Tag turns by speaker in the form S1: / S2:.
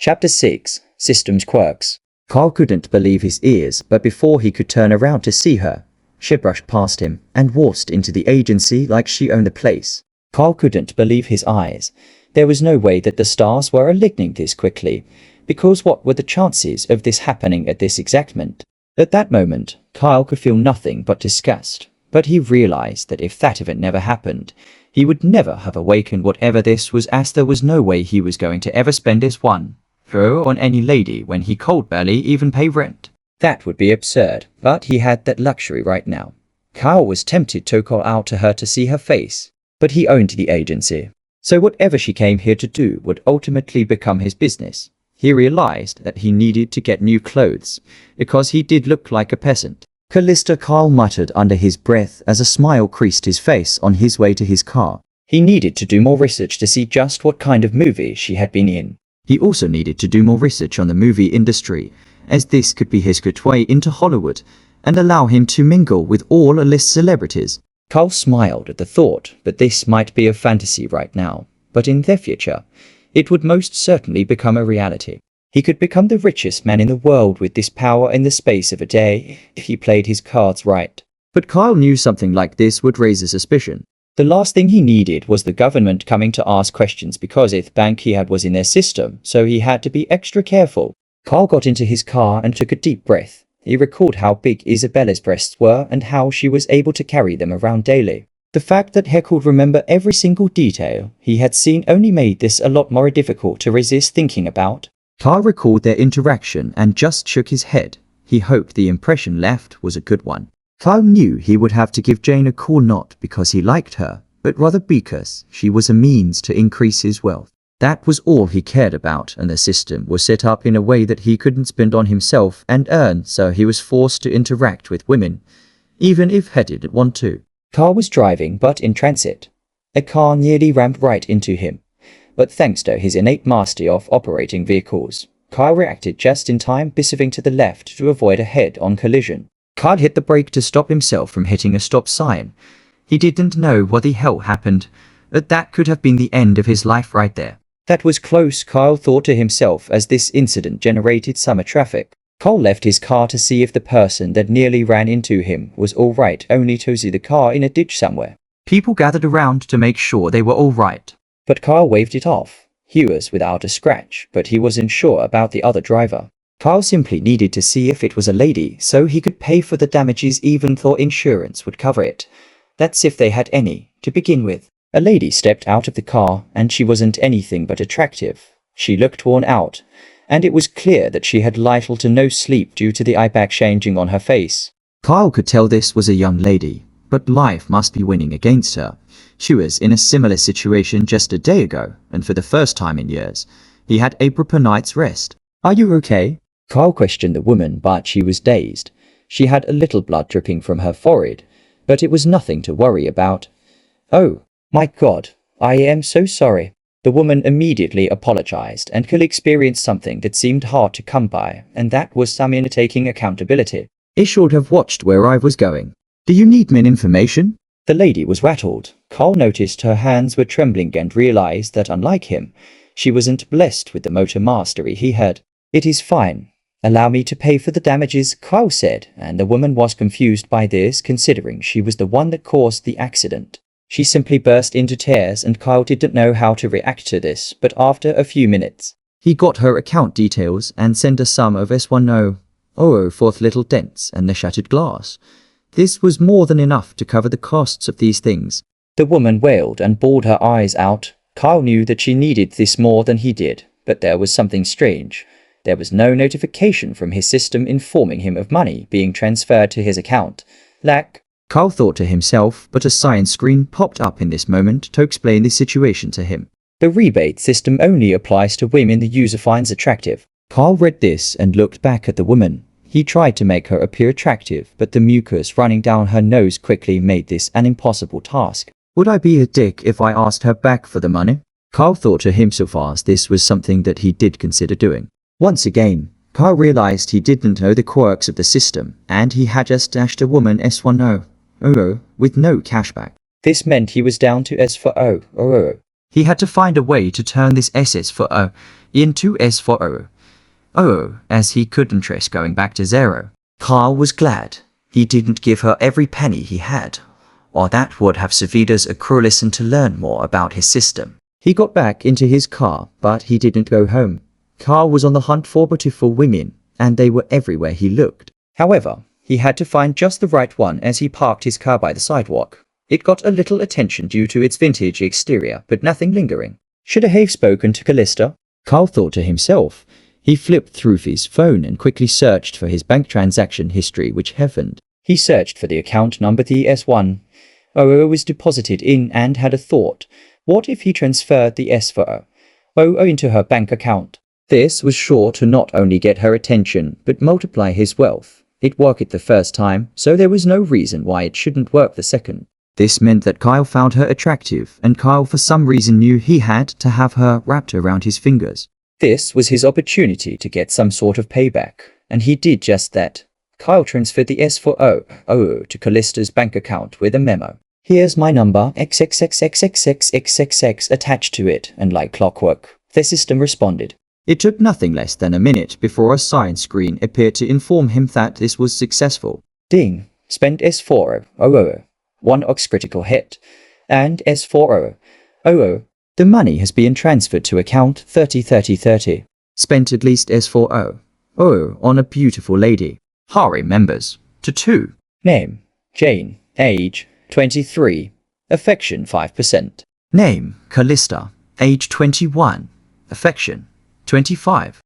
S1: Chapter 6. Systems Quirks. Carl couldn't believe his ears, but before he could turn around to see her, she brushed past him and waltzed into the agency like she owned the place. Carl couldn't believe his eyes. There was no way that the stars were aligning this quickly, because what were the chances of this happening at this exact moment? At that moment, Kyle could feel nothing but disgust, but he realized that if that event never happened, he would never have awakened whatever this was, as there was no way he was going to ever spend this one throw on any lady when he could barely even pay rent. That would be absurd, but he had that luxury right now. Kyle was tempted to call out to her to see her face, but he owned the agency, so whatever she came here to do would ultimately become his business. He realized that he needed to get new clothes, because he did look like a peasant. Callista, Kyle muttered under his breath as a smile creased his face on his way to his car. He needed to do more research to see just what kind of movie she had been in. He also needed to do more research on the movie industry, as this could be his gateway into Hollywood and allow him to mingle with all A-list celebrities. Kyle smiled at the thought that this might be a fantasy right now, but in the future, it would most certainly become a reality. He could become the richest man in the world with this power in the space of a day if he played his cards right. But Kyle knew something like this would raise a suspicion. The last thing he needed was the government coming to ask questions, because the bank he had was in their system, so he had to be extra careful. Kyle got into his car and took a deep breath. He recalled how big Isabella's breasts were and how she was able to carry them around daily. The fact that he could remember every single detail he had seen only made this a lot more difficult to resist thinking about. Kyle recalled their interaction and just shook his head. He hoped the impression left was a good one. Kyle knew he would have to give Jane a call, not because he liked her, but rather because she was a means to increase his wealth. That was all he cared about, and the system was set up in a way that he couldn't spend on himself and earn, so he was forced to interact with women, even if he didn't want to. Kyle was driving but in transit. A car nearly rammed right into him, but thanks to his innate mastery of operating vehicles, Kyle reacted just in time, pivoting to the left to avoid a head-on collision. Kyle hit the brake to stop himself from hitting a stop sign. He didn't know what the hell happened, but that could have been the end of his life right there. That was close, Kyle thought to himself as this incident generated summer traffic. Kyle left his car to see if the person that nearly ran into him was alright, only to see the car in a ditch somewhere. People gathered around to make sure they were alright, but Kyle waved it off. He was without a scratch, but he wasn't sure about the other driver. Kyle simply needed to see if it was a lady so he could pay for the damages, even though insurance would cover it. That's if they had any, to begin with. A lady stepped out of the car, and she wasn't anything but attractive. She looked worn out, and it was clear that she had little to no sleep due to the eye bag changing on her face. Kyle could tell this was a young lady, but life must be winning against her. She was in a similar situation just a day ago, and for the first time in years, he had a proper night's rest. "Are you okay?" Kyle questioned the woman, but she was dazed. She had a little blood dripping from her forehead, but it was nothing to worry about. "Oh, my God, I am so sorry." The woman immediately apologized, and Kyle experienced something that seemed hard to come by, and that was someone taking accountability. "I should have watched where I was going. Do you need more information?" The lady was rattled. Kyle noticed her hands were trembling and realized that unlike him, she wasn't blessed with the motor mastery he had. "It is fine. Allow me to pay for the damages," Kyle said, and the woman was confused by this, considering she was the one that caused the accident. She simply burst into tears, and Kyle didn't know how to react to this, but after a few minutes, he got her account details and sent a sum of S10 for little dents and the shattered glass. This was more than enough to cover the costs of these things. The woman wailed and bawled her eyes out. Kyle knew that she needed this more than he did, but there was something strange. There was no notification from his system informing him of money being transferred to his account. Kyle thought to himself, but a sign screen popped up in this moment to explain the situation to him. The rebate system only applies to women the user finds attractive. Kyle read this and looked back at the woman. He tried to make her appear attractive, but the mucus running down her nose quickly made this an impossible task. Would I be a dick if I asked her back for the money? Kyle thought to himself, as this was something that he did consider doing. Once again, Kyle realized he didn't know the quirks of the system, and he had just dashed a woman S10 with no cashback. This meant he was down to S4 0. He had to find a way to turn this SS for O into S for O, as he couldn't risk going back to zero. Kyle was glad he didn't give her every penny he had, or that would have Savidas a cruel lesson to learn more about his system. He got back into his car, but he didn't go home. Kyle was on the hunt for beautiful women, and they were everywhere he looked. However, he had to find just the right one as he parked his car by the sidewalk. It got a little attention due to its vintage exterior, but nothing lingering. Should I have spoken to Callista? Kyle thought to himself. He flipped through his phone and quickly searched for his bank transaction history, which happened. He searched for the account number the S1 was deposited in and had a thought. What if he transferred the S for O into her bank account? This was sure to not only get her attention, but multiply his wealth. It worked the first time, so there was no reason why it shouldn't work the second. This meant that Kyle found her attractive, and Kyle for some reason knew he had to have her wrapped around his fingers. This was his opportunity to get some sort of payback, and he did just that. Kyle transferred the S for O to Callista's bank account with a memo. Here's my number, XXX-XXX-XXX attached to it, and like clockwork, the system responded. It took nothing less than a minute before a sign screen appeared to inform him that this was successful. Ding. Spent S4 1 ox critical hit. And S4 The money has been transferred to account 303030. Spent at least S4 on a beautiful lady. Harem members. To 2. Name. Jane. Age. 23. Affection 5%. Name. Callista. Age 21. Affection. 25.